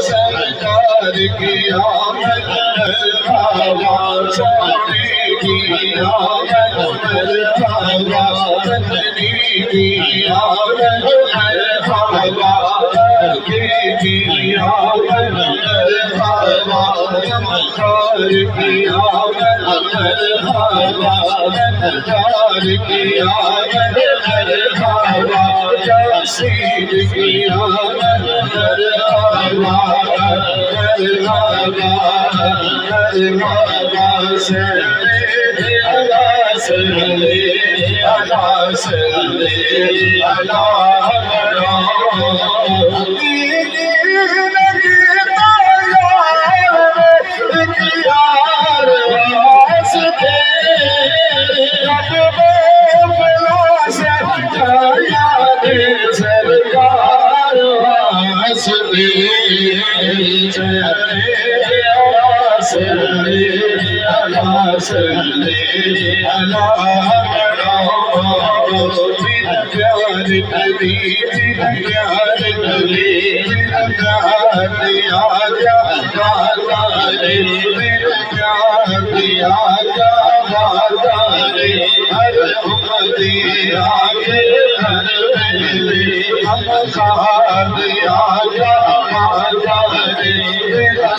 सरकार की आमद मरहबा सोने की आमद मरहबा बंदनी की आमद मरहबा की आमद मरहबा चमत्कार की आमद मरहबा सरकार की आमद मरहबा यासीन की आमद मरहबा मरहबा मरहबा सल्ले अला सल्ले अला सल्ले अला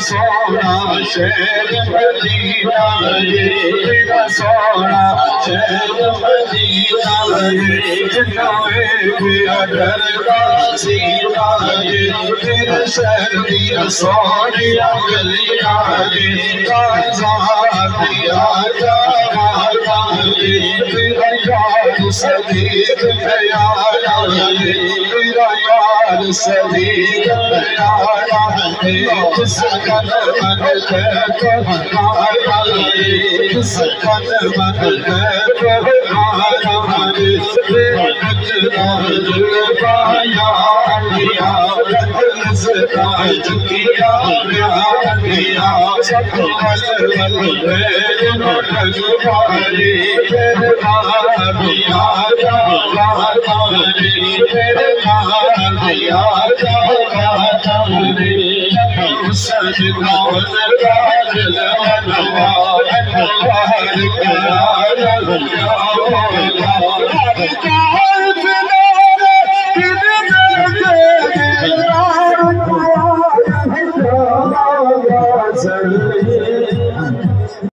सोना शहर मदीना तेरा सोना शहर मदीना जिन्होंने दिया दरगाह सीना तेरे शहर दिया सोनिया गलियां दिया जागा तेरा यार सदीक प्यारा तेरा यार सदीक प्यारा किस कदम किस कदम सजदा